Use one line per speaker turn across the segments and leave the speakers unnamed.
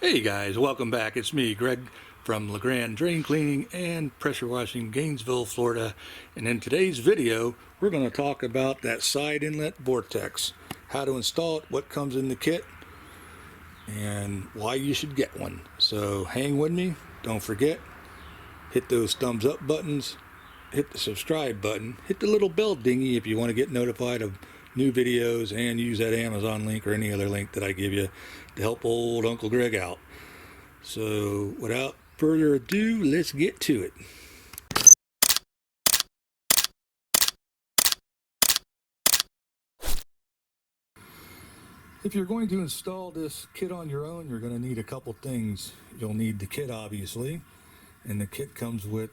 Hey guys, welcome back. It's me, Greg, from LeGrand Drain Cleaning and Pressure Washing, Gainesville, Florida. And in today's video, we're going to talk about that side inlet vortex, how to install it, what comes in the kit, and why you should get one. So hang with me. Don't forget, hit those thumbs up buttons, hit the subscribe button, hit the little bell dingy if you want to get notified of new videos, and use that Amazon link or any other link that I give you to help old Uncle Greg out. So without further ado, let's get to it. If you're going to install this kit on your own, you're going to need a couple things. You'll need the kit, obviously, and the kit comes with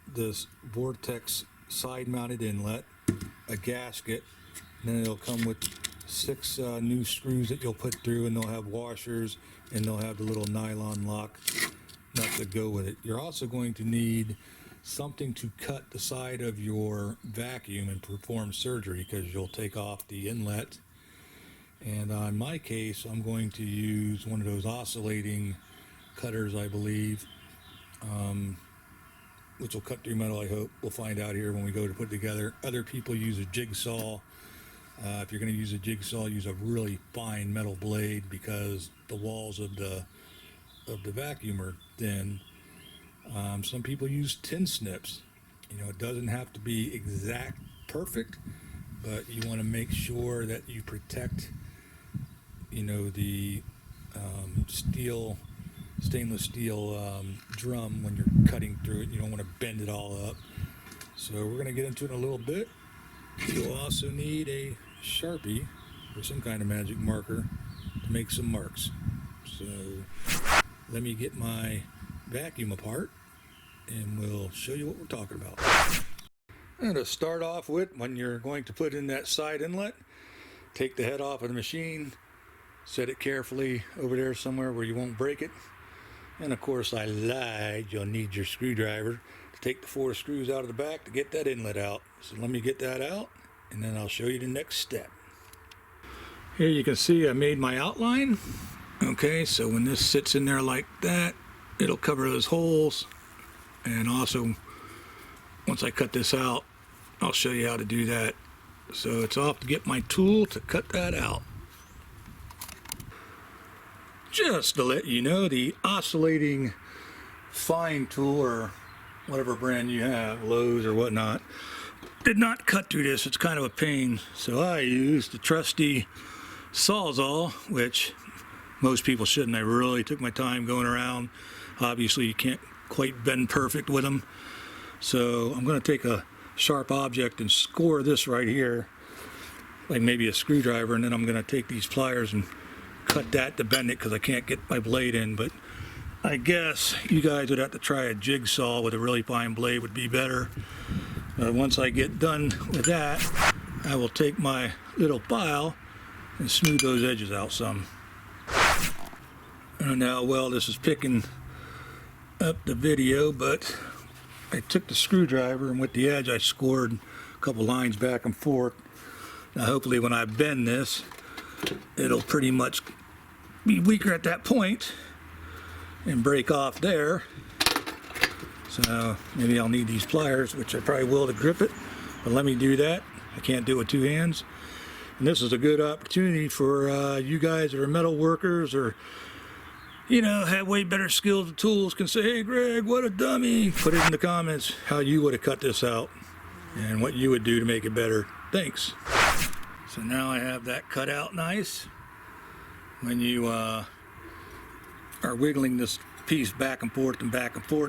this vortex side mounted inlet, a gasket, and then it'll come with 6 new screws that you'll put through, and they'll have washers, and they'll have the little nylon lock nuts that go with it. You're also going to need something to cut the side of your vacuum and perform surgery, because you'll take off the inlet. And in my case, I'm going to use one of those oscillating cutters, I believe, which will cut through metal, I hope. We'll find out here when we go to put it together. Other people use a jigsaw. If you're going to use a jigsaw, use a really fine metal blade, because the walls of the vacuum are thin. Some people use tin snips. You know, it doesn't have to be exact perfect, but you want to make sure that you protect, you know, the stainless steel drum when you're cutting through it. You don't want to bend it all up. So we're going to get into it in a little bit. You'll also need a Sharpie or some kind of magic marker to make some marks. So let me get my vacuum apart and we'll show you what we're talking about. And to start off with, when you're going to put in that side inlet, take the head off of the machine, set it carefully over there somewhere where you won't break it. And of course I lied, you'll need your screwdriver to take the 4 screws out of the back to get that inlet out. So let me get that out, and then I'll show you the next step. Here you can see I made my outline. Okay, so when this sits in there like that, it'll cover those holes. And also, once I cut this out, I'll show you how to do that. So it's off to get my tool to cut that out. Just to let you know, the oscillating fine tool, or whatever brand you have, Lowe's or whatnot, did not cut through this. It's kind of a pain. So I used the trusty Sawzall, which most people shouldn't. I really took my time going around. Obviously you can't quite bend perfect with them. So I'm going to take a sharp object and score this right here, like maybe a screwdriver, and then I'm going to take these pliers and cut that to bend it, because I can't get my blade in. But I guess you guys would have to try a jigsaw with a really fine blade, would be better. Once I get done with that, I will take my little file and smooth those edges out some. I don't know how well this is picking up the video, but I took the screwdriver, and with the edge I scored a couple lines back and forth. Now hopefully when I bend this, it'll pretty much be weaker at that point and break off there. So maybe I'll need these pliers, which I probably will, to grip it, but let me do that. I can't do it with 2 hands. And this is a good opportunity for you guys that are metal workers, or, you know, have way better skills and tools, can say, hey Greg, what a dummy. Put it in the comments how you would have cut this out and what you would do to make it better. Thanks. So now I have that cut out nice. When you are wiggling this piece back and forth,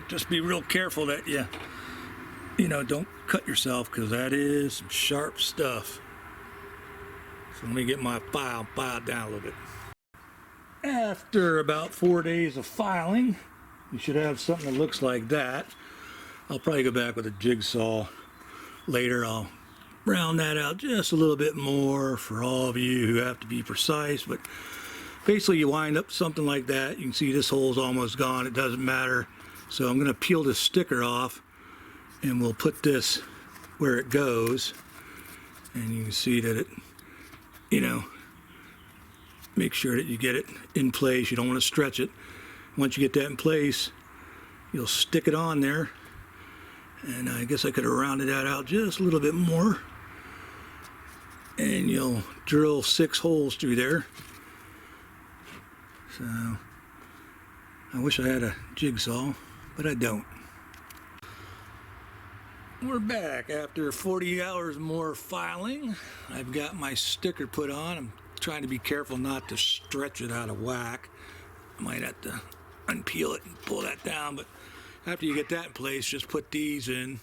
just be real careful that you know, don't cut yourself, because that is some sharp stuff. So let me get my file down a little bit. After about 4 days of filing, you should have something that looks like that. I'll probably go back with a jigsaw later. I'll round that out just a little bit more for all of you who have to be precise, but basically you wind up something like that. You can see this hole's almost gone. It doesn't matter. So I'm going to peel this sticker off, and we'll put this where it goes, and you can see that it, you know, make sure that you get it in place. You don't want to stretch it. Once you get that in place, you'll stick it on there. And I guess I could have rounded that out just a little bit more. And you'll drill 6 holes through there. So I wish I had a jigsaw, but I don't. We're back after 40 hours more filing. I've got my sticker put on. I'm trying to be careful not to stretch it out of whack. I might have to unpeel it and pull that down, but after you get that in place, just put these in,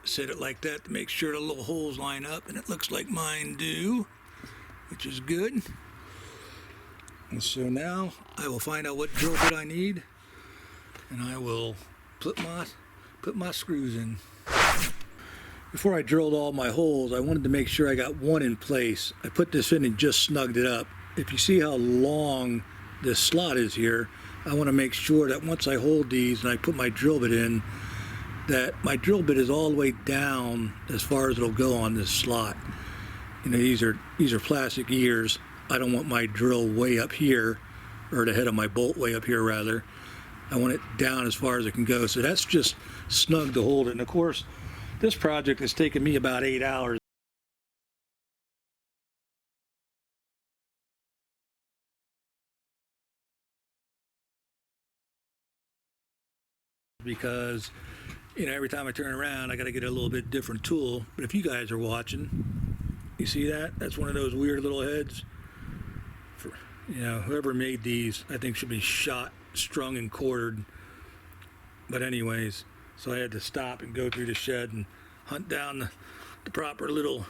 set it like that to make sure the little holes line up, and it looks like mine do, which is good. And so now I will find out what drill bit I need, and I will put my screws in. Before I drilled all my holes, I wanted to make sure I got one in place. I put this in and just snugged it up. If you see how long this slot is here, I want to make sure that once I hold these and I put my drill bit in, that my drill bit is all the way down as far as it'll go on this slot. You know, these are plastic ears. I don't want my drill way up here, or the head of my bolt way up here rather. I want it down as far as it can go. So that's just snug to hold it. And of course, this project has taken me about 8 hours. Because, you know, every time I turn around, I got to get a little bit different tool. But if you guys are watching, you see that? That's one of those weird little heads. For, you know, whoever made these, I think should be shot, strung, and quartered. But anyways, so I had to stop and go through the shed and hunt down the proper little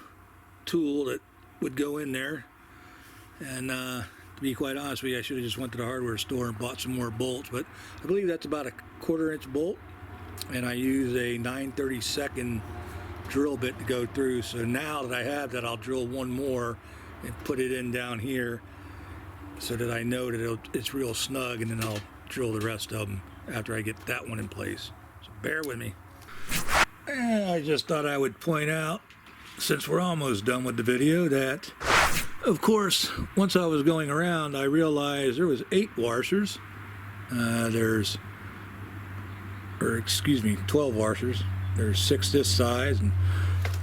tool that would go in there. And to be quite honest with you, I should have just went to the hardware store and bought some more bolts, but I believe that's about a 1/4 inch bolt, and I use a 9/32 drill bit to go through. So now that I have that, I'll drill one more and put it in down here so that I know that it's real snug, and then I'll drill the rest of them after I get that one in place. So bear with me. And I just thought I would point out, since we're almost done with the video, that of course once I was going around, I realized there was 8 washers. 12 washers. There's 6 this size and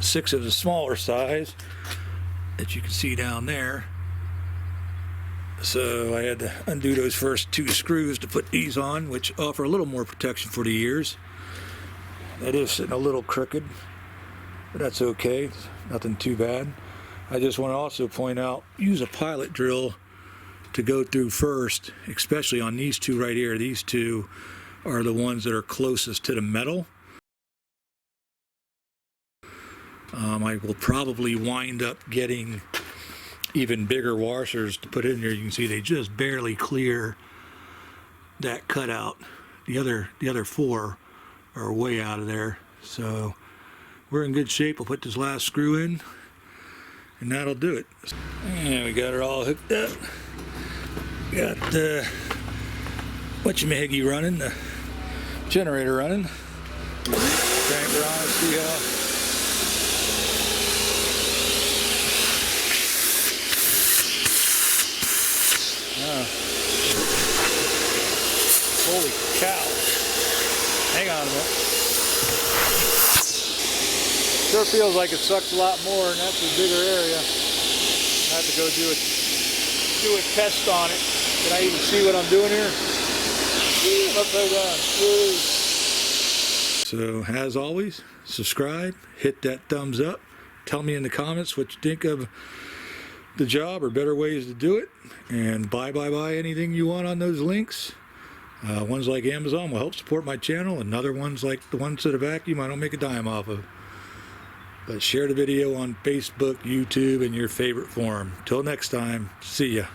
6 of the smaller size that you can see down there. So I had to undo those first 2 screws to put these on, which offer a little more protection for the ears. That is sitting a little crooked, but that's okay. It's nothing too bad. I just want to also point out, use a pilot drill to go through first, especially on these 2 right here. These 2 are the ones that are closest to the metal. I will probably wind up getting even bigger washers to put in there. You can see they just barely clear that cutout. The other 4 are way out of there. So we're in good shape. We'll put this last screw in, and that'll do it. And we got her all hooked up. Got the whatchamahiggy running, the generator running. Crank her on, see how. Holy cow. Hang on a minute. Sure feels like it sucks a lot more, and that's a bigger area. I have to go do a test on it. Can I even see what I'm doing here? Upside down. So, as always, subscribe, hit that thumbs up. Tell me in the comments what you think of the job or better ways to do it. And buy anything you want on those links. Ones like Amazon will help support my channel, and other ones like the ones to the vacuum I don't make a dime off of. But share the video on Facebook, YouTube, and your favorite forum. Till next time, see ya.